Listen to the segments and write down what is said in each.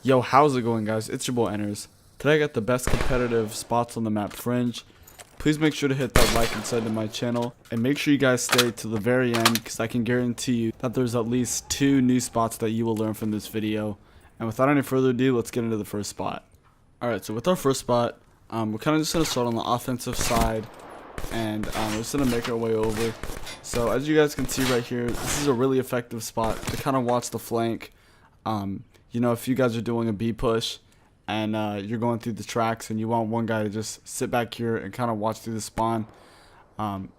Yo, how's it going, guys? It's your boy Entrs. Today I got the best competitive spots on the map, Fringe. Please make sure to hit that like and sub to my channel, and make sure you guys stay to the very end because I can guarantee you that there's at least 2 new spots that you will learn from this video. And without any further ado, let's get into the first spot. Alright, so with our first spot, we're kind of just going to start on the offensive side, and we're just going to make our way over. So as you guys can see right here, this is a really effective spot to kind of watch the flank. You know, if you guys are doing a B push and you're going through the tracks and you want one guy to just sit back here and kind of watch through the spawn,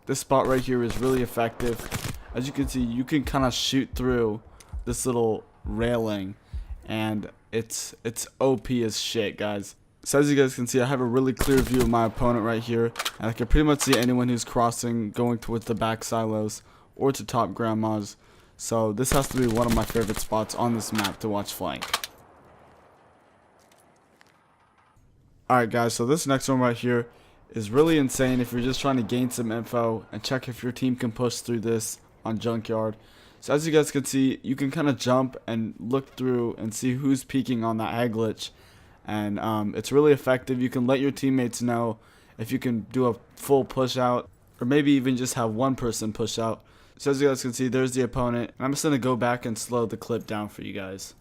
this spot right here is really effective. As you can see, you can kind of shoot through this little railing, and it's OP as shit, guys. So as you guys can see, I have a really clear view of my opponent right here, and I can pretty much see anyone who's crossing, going towards the back silos or to top grandmas. So this has to be one of my favorite spots on this map to watch flank. Alright guys, so this next one right here is really insane if you're just trying to gain some info and check if your team can push through this on Junkyard. So as you guys can see, you can kind of jump and look through and see who's peeking on that egg glitch. And it's really effective. You can let your teammates know if you can do a full push out, or maybe even just have one person push out. So as you guys can see, there's the opponent, and I'm just going to go back and slow the clip down for you guys.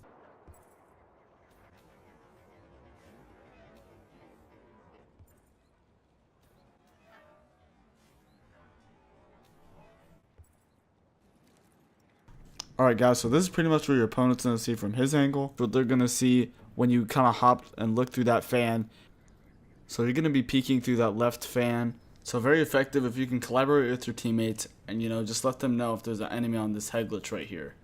Alright guys, so this is pretty much what your opponent's going to see from his angle, what they're going to see when you kind of hop and look through that fan. So you're going to be peeking through that left fan. So very effective if you can collaborate with your teammates and, you know, just let them know if there's an enemy on this head glitch right here.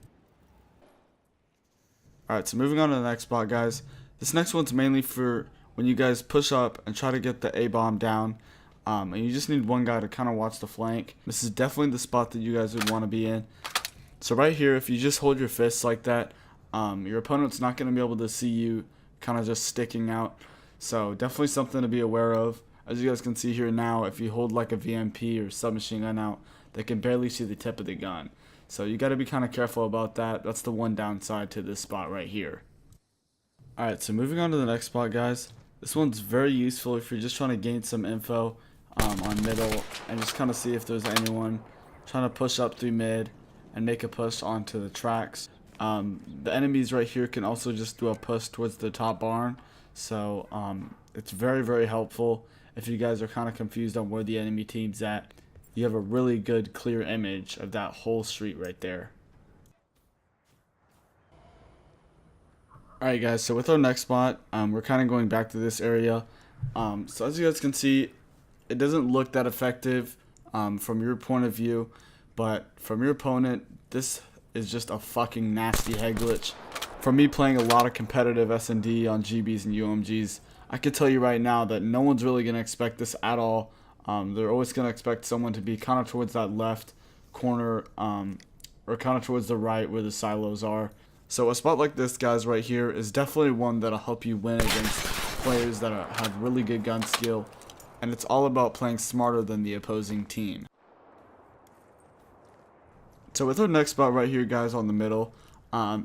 Alright, so moving on to the next spot, guys. This next one's mainly for when you guys push up and try to get the A-bomb down. And you just need one guy to kind of watch the flank. This is definitely the spot that you guys would want to be in. So right here, if you just hold your fists like that, your opponent's not going to be able to see you kind of just sticking out. So definitely something to be aware of. As you guys can see here now, if you hold like a VMP or submachine gun out, they can barely see the tip of the gun. So you got to be kind of careful about that. That's the one downside to this spot right here. Alright, so moving on to the next spot, guys. This one's very useful if you're just trying to gain some info on middle and just kind of see if there's anyone trying to push up through mid and make a push onto the tracks. The enemies right here can also just do a push towards the top barn. So it's very, very helpful if you guys are kind of confused on where the enemy team's at. You have a really good clear image of that whole street right there. Alright guys, so with our next spot, we're kind of going back to this area. So as you guys can see, it doesn't look that effective from your point of view, but from your opponent, this is just a fucking nasty head glitch. For me playing a lot of competitive S&D on GBs and UMGs, I can tell you right now that no one's really going to expect this at all. They're always going to expect someone to be kind of towards that left corner or kind of towards the right where the silos are. So a spot like this, guys, right here is definitely one that'll help you win against players that have really good gun skill. And it's all about playing smarter than the opposing team. So with our next spot right here, guys, on the middle,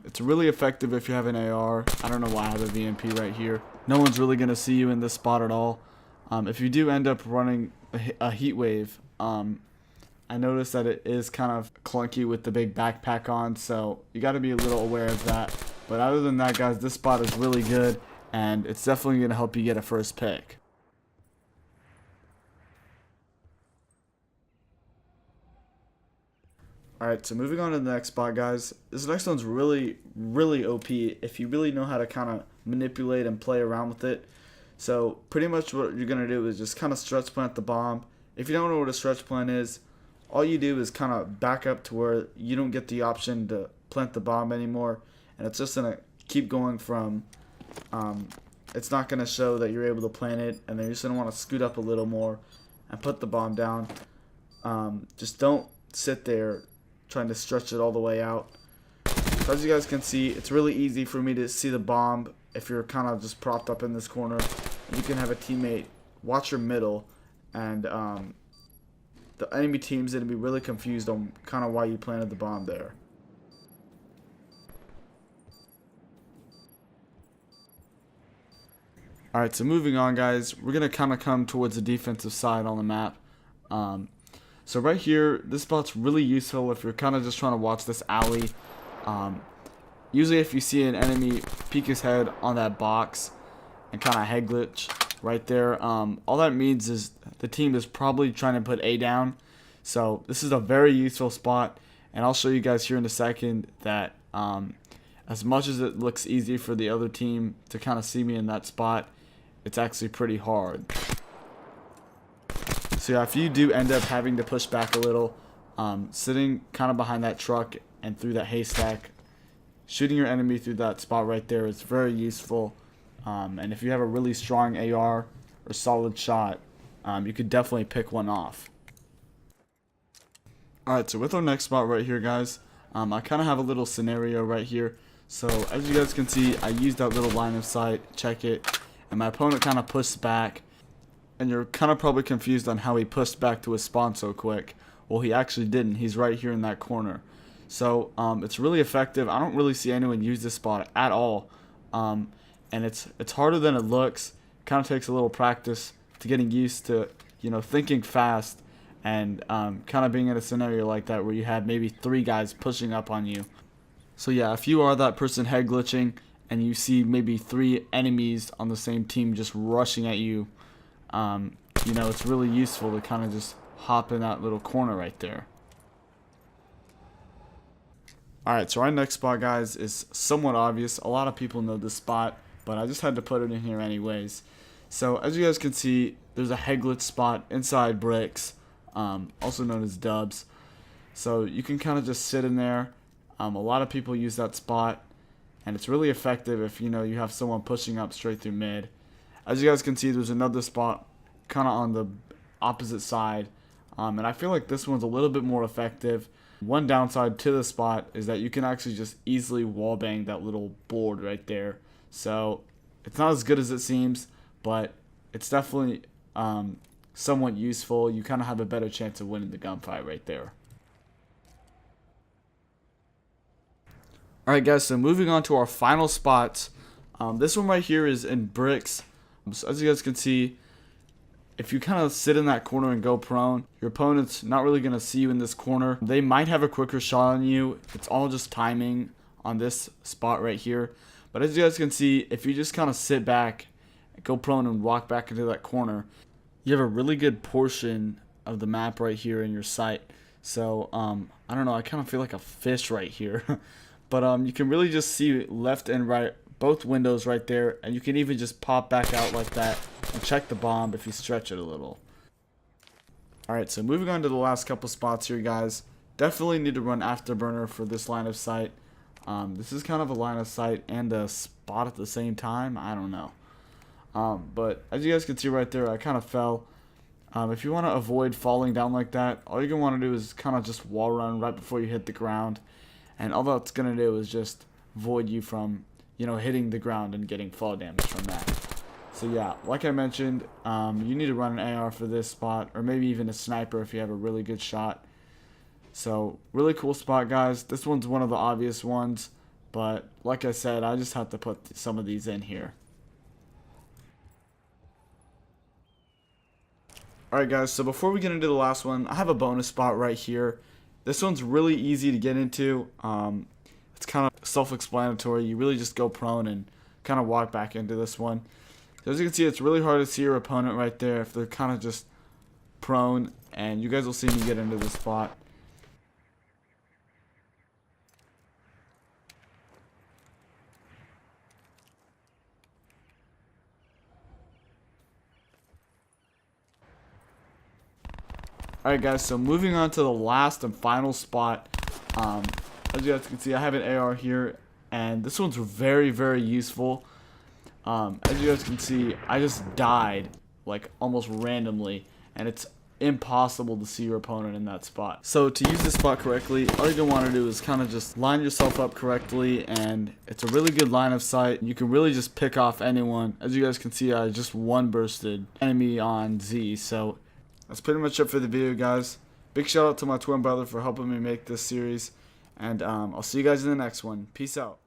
it's really effective if you have an AR. I don't know why I have a VMP right here. No one's really going to see you in this spot at all. If you do end up running a heat wave, I noticed that it is kind of clunky with the big backpack on, so you got to be a little aware of that. But other than that, guys, this spot is really good, and it's definitely going to help you get a first pick. Alright, so moving on to the next spot, guys. This next one's really, really OP if you really know how to kind of manipulate and play around with it. So pretty much what you're going to do is just kind of stretch plant the bomb. If you don't know what a stretch plant is, all you do is kind of back up to where you don't get the option to plant the bomb anymore. And it's just going to keep going from, it's not going to show that you're able to plant it. And then you're just going to want to scoot up a little more and put the bomb down. Just don't sit there trying to stretch it all the way out. So as you guys can see, it's really easy for me to see the bomb if you're kind of just propped up in this corner. You can have a teammate watch your middle, and the enemy team's going to be really confused on kind of why you planted the bomb there. Alright, so moving on, guys, we're going to kind of come towards the defensive side on the map. So right here, this spot's really useful if you're kind of just trying to watch this alley. Usually if you see an enemy peek his head on that box and kind of head glitch right there, all that means is the team is probably trying to put A down. So this is a very useful spot, and I'll show you guys here in a second that as much as it looks easy for the other team to kind of see me in that spot, it's actually pretty hard. So yeah, if you do end up having to push back a little, sitting kind of behind that truck and through that haystack, shooting your enemy through that spot right there is very useful. And if you have a really strong AR or solid shot, you could definitely pick one off. Alright, so with our next spot right here, guys, I kind of have a little scenario right here. So as you guys can see, I used that little line of sight, check it, and my opponent kind of pushed back. And you're kind of probably confused on how he pushed back to his spawn so quick. Well, he actually didn't. He's right here in that corner. So it's really effective. I don't really see anyone use this spot at all. And it's harder than it looks. Kind of takes a little practice to getting used to, you know, thinking fast and kind of being in a scenario like that where you have maybe 3 guys pushing up on you. So yeah, if you are that person head glitching and you see maybe 3 enemies on the same team just rushing at you, you know, it's really useful to kind of just hop in that little corner right there. Alright, so our next spot, guys, is somewhat obvious. A lot of people know this spot, but I just had to put it in here anyways. So as you guys can see, there's a head glitch spot inside bricks, also known as dubs. So you can kind of just sit in there. A lot of people use that spot, and it's really effective if, you know, you have someone pushing up straight through mid. As you guys can see, there's another spot kind of on the opposite side, and I feel like this one's a little bit more effective. One downside to the spot is that you can actually just easily wallbang that little board right there. So it's not as good as it seems, but it's definitely somewhat useful. You kind of have a better chance of winning the gunfight right there. Alright, guys, so moving on to our final spots. This one right here is in bricks. So as you guys can see, if you kind of sit in that corner and go prone, your opponent's not really going to see you in this corner. They might have a quicker shot on you. It's all just timing on this spot right here. But as you guys can see, if you just kind of sit back, go prone and walk back into that corner, you have a really good portion of the map right here in your sight. So, I don't know, I kind of feel like a fish right here. But you can really just see left and right, both windows right there, and you can even just pop back out like that and check the bomb if you stretch it a little. Alright, so moving on to the last couple spots here, guys. Definitely need to run Afterburner for this line of sight. This is kind of a line of sight and a spot at the same time. I don't know. But as you guys can see right there, I kind of fell. If you want to avoid falling down like that, all you're going to want to do is kind of just wall run right before you hit the ground. And all that's going to do is just avoid you from, you know, hitting the ground and getting fall damage from that. So yeah, like I mentioned, you need to run an AR for this spot, or maybe even a sniper if you have a really good shot. So really cool spot, guys. This one's one of the obvious ones, but like I said, I just have to put some of these in here. Alright, guys, so before we get into the last one, I have a bonus spot right here. This one's really easy to get into. It's kind of self-explanatory. You really just go prone and kind of walk back into this one. So as you can see, it's really hard to see your opponent right there if they're kind of just prone, and you guys will see me get into this spot. Alright, guys, so moving on to the last and final spot. As you guys can see, I have an AR here, and this one's very, very useful. As you guys can see, I just died, like, almost randomly, and it's impossible to see your opponent in that spot. So to use this spot correctly, all you're going to want to do is kind of just line yourself up correctly, and it's a really good line of sight. You can really just pick off anyone. As you guys can see, I just one-bursted enemy on Z, so that's pretty much it for the video, guys. Big shout out to my twin brother for helping me make this series. And I'll see you guys in the next one. Peace out.